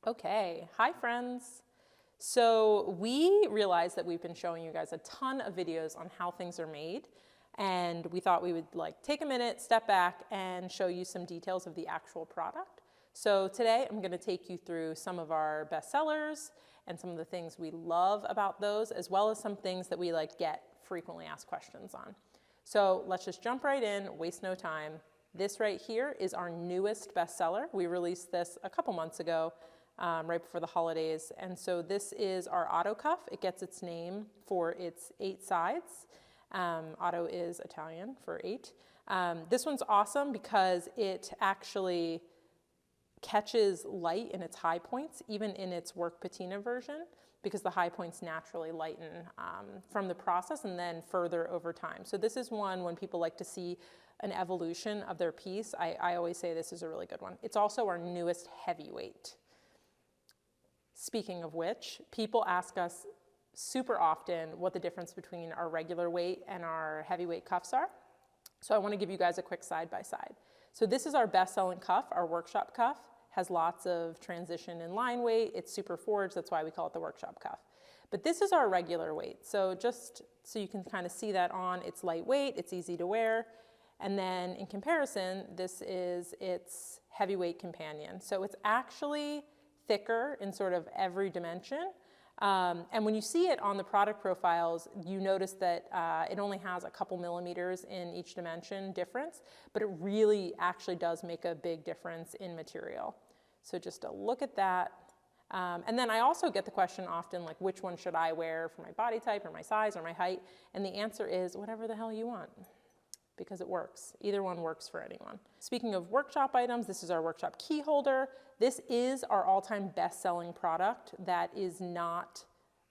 Okay, hi friends. So we realized that we've been showing you guys a ton of videos on how things are made, and we thought we would take a minute, step back, and show you some details of the actual product. So today I'm going to take you through some of our best sellers and some of the things we love about those, as well as some things that we get frequently asked questions on. So let's just jump right in, waste no time. This right here is our newest bestseller. We released this a couple months ago, right before the holidays. And so this is our auto cuff. It gets its name for its 8 sides. Auto is Italian for 8. This one's awesome because it actually catches light in its high points, even in its work patina version, because the high points naturally lighten from the process and then further over time. So this is one when people like to see an evolution of their piece. I always say this is a really good one. It's also our newest heavyweight. Speaking of which, people ask us super often what the difference between our regular weight and our heavyweight cuffs are. So I want to give you guys a quick side-by-side. So this is our best-selling cuff, our workshop cuff. Has lots of transition in line weight. It's super forged, that's why we call it the workshop cuff. But this is our regular weight. So just so you can kind of see that on, it's lightweight, it's easy to wear. And then in comparison, this is its heavyweight companion. So it's actually thicker in sort of every dimension. And when you see it on the product profiles, you notice that it only has a couple millimeters in each dimension difference, but it really actually does make a big difference in material. So just a look at that. And then I also get the question often, which one should I wear for my body type or my size or my height? And the answer is whatever the hell you want, because it works. Either one works for anyone. Speaking of workshop items, this is our workshop key holder. This is our all-time best-selling product that is not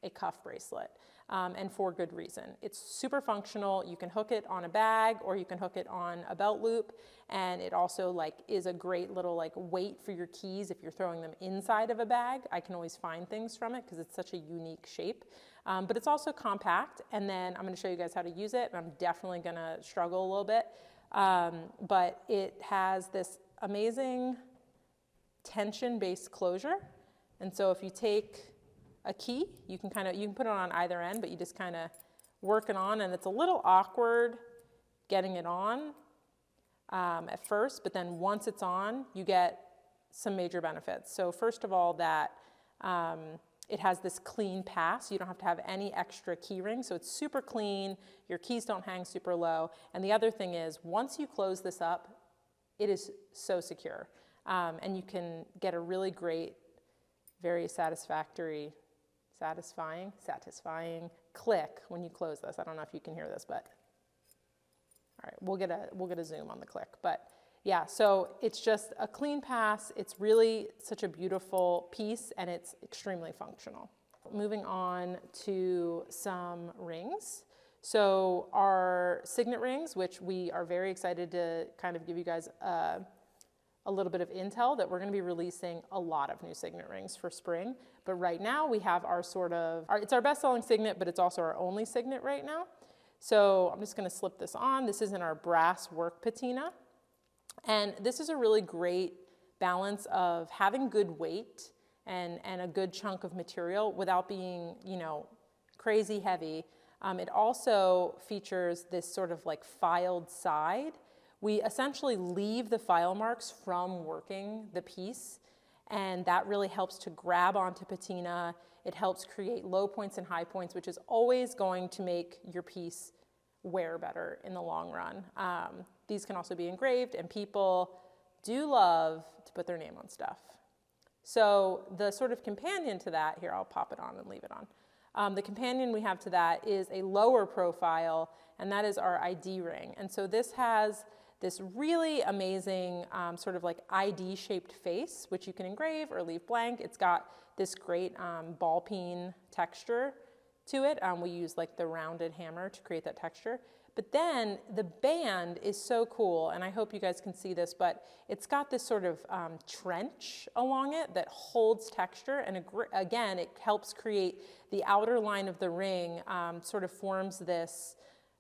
a cuff bracelet, and for good reason. It's super functional. You can hook it on a bag or you can hook it on a belt loop, and it also is a great little weight for your keys if you're throwing them inside of a bag. I can always find things from it because it's such a unique shape. But it's also compact, and then I'm going to show you guys how to use it, and I'm definitely going to struggle a little bit. But it has this amazing tension-based closure, and so if you take a key, you can put it on either end, but you just kind of work it on, and it's a little awkward getting it on at first, but then once it's on, you get some major benefits. So first of all, that it has this clean pass. You don't have to have any extra key ring, so it's super clean. Your keys don't hang super low. And the other thing is, once you close this up, it is so secure. And you can get a really great, very satisfying click when you close this. I don't know if you can hear this, but all right, we'll get a zoom on the click. But yeah, so it's just a clean pass. It's really such a beautiful piece, and it's extremely functional. Moving on to some rings. So our signet rings, which we are very excited to kind of give you guys a little bit of intel that we're going to be releasing a lot of new signet rings for spring. But right now we have it's our best-selling signet, but it's also our only signet right now. So I'm just going to slip this on. This is in our brass work patina. And this is a really great balance of having good weight and a good chunk of material without being, crazy heavy. It also features this sort of filed side. We essentially leave the file marks from working the piece, and that really helps to grab onto patina. It helps create low points and high points, which is always going to make your piece wear better in the long run. These can also be engraved, and people do love to put their name on stuff. So the sort of companion to that, here I'll pop it on and leave it on. The companion we have to that is a lower profile, and that is our ID ring. And so this has this really amazing sort of ID-shaped face, which you can engrave or leave blank. It's got this great ball peen texture to it. We use the rounded hammer to create that texture. But then the band is so cool, and I hope you guys can see this, but it's got this sort of trench along it that holds texture, and again, it helps create the outer line of the ring, sort of forms this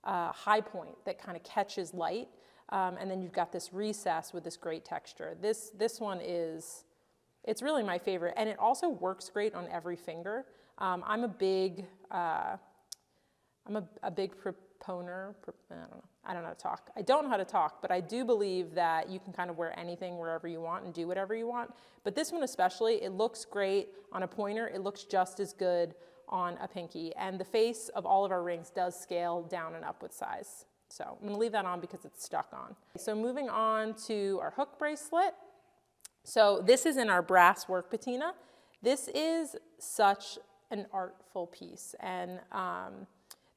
high point that kind of catches light, and then you've got this recess with this great texture. This one is It's really my favorite, and it also works great on every finger. I'm a big proponent. I don't know how to talk. I don't know how to talk, but I do believe that you can kind of wear anything wherever you want and do whatever you want. But this one especially, it looks great on a pointer. It looks just as good on a pinky. And the face of all of our rings does scale down and up with size. So I'm going to leave that on because it's stuck on. So moving on to our hook bracelet. So this is in our brass work patina. This is such an artful piece. And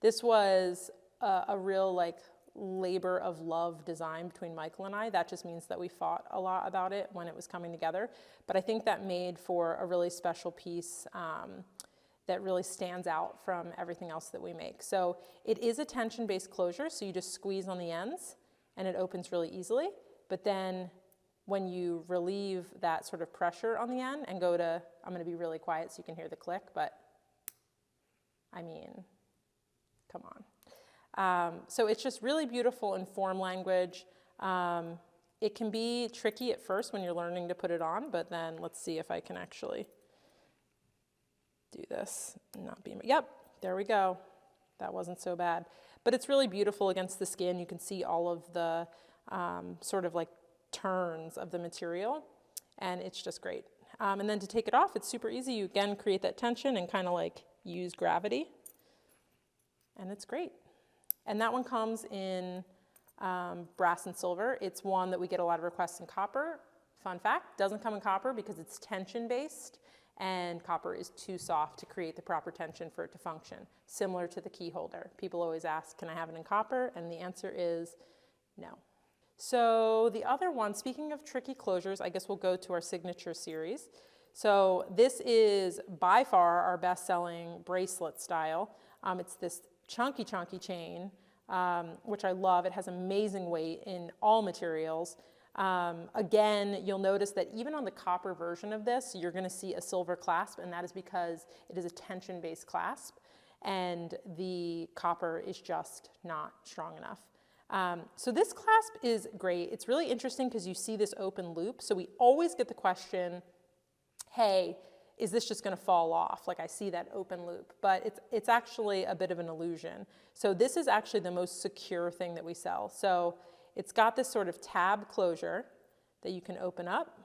this was a real like labor of love design between Michael and I. That just means that we fought a lot about it when it was coming together. But I think that made for a really special piece that really stands out from everything else that we make. So it is a tension-based closure, so you just squeeze on the ends and it opens really easily. But then when you relieve that sort of pressure on the end and go to, I'm gonna be really quiet so you can hear the click, but I mean, come on. So it's just really beautiful in form language. It can be tricky at first when you're learning to put it on, but then let's see if I can actually do this and not be, yep, there we go. That wasn't so bad. But it's really beautiful against the skin. You can see all of the sort of like turns of the material, and it's just great. And then to take it off, it's super easy. You again create that tension and kind of like use gravity, and it's great. And that one comes in brass and silver. It's one that we get a lot of requests in copper. Fun fact, doesn't come in copper because it's tension based, and copper is too soft to create the proper tension for it to function, similar to the key holder. People always ask, can I have it in copper? And the answer is no. So the other one, speaking of tricky closures, I guess we'll go to our signature series. So this is by far our best-selling bracelet style. It's this chunky chain, which I love. It has amazing weight in all materials. Again, you'll notice that even on the copper version of this, you're going to see a silver clasp, and that is because it is a tension-based clasp, and the copper is just not strong enough. So this clasp is great. It's really interesting because you see this open loop. So we always get the question, hey, is this just going to fall off? Like I see that open loop, but it's actually a bit of an illusion. So this is actually the most secure thing that we sell. So it's got this sort of tab closure that you can open up,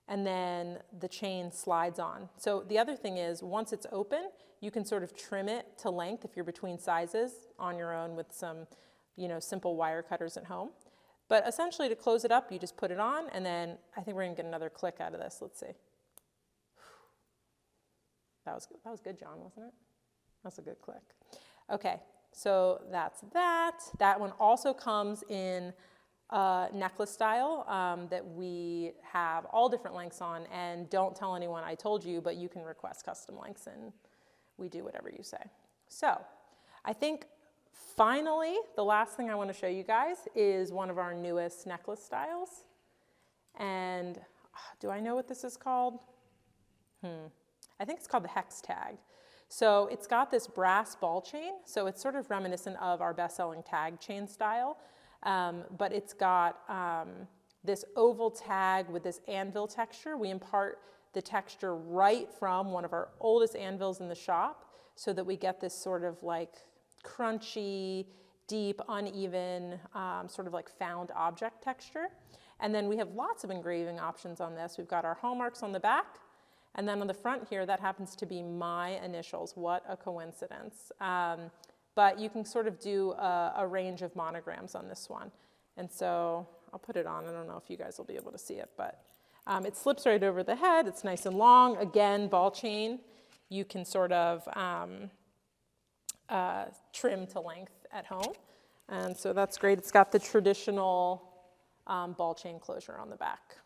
and then the chain slides on. So the other thing is, once it's open, you can sort of trim it to length if you're between sizes on your own with some, simple wire cutters at home. But essentially to close it up, you just put it on, and then I think we're gonna get another click out of this. Let's see. That was good, John, wasn't it? That's a good click. Okay, so that's that. That one also comes in necklace style that we have all different lengths on, and don't tell anyone I told you, but you can request custom lengths and we do whatever you say. So I think finally, the last thing I want to show you guys is one of our newest necklace styles. And do I know what this is called? I think it's called the hex tag. So it's got this brass ball chain. So it's sort of reminiscent of our best-selling tag chain style. But it's got this oval tag with this anvil texture. We impart the texture right from one of our oldest anvils in the shop so that we get this sort of like crunchy, deep, uneven, sort of like found object texture. And then we have lots of engraving options on this. We've got our hallmarks on the back, and then on the front here, that happens to be my initials. What a coincidence. But you can sort of do a range of monograms on this one. And so I'll put it on. I don't know if you guys will be able to see it, but it slips right over the head. It's nice and long. Again, ball chain. You can sort of trim to length at home. And so that's great. It's got the traditional ball chain closure on the back.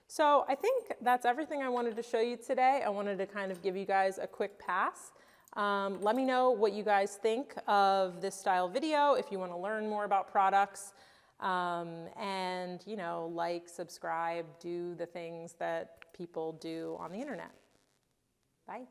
So I think that's everything I wanted to show you today. I wanted to kind of give you guys a quick pass. Let me know what you guys think of this style video, if you want to learn more about products, and like, subscribe, do the things that people do on the internet. Bye.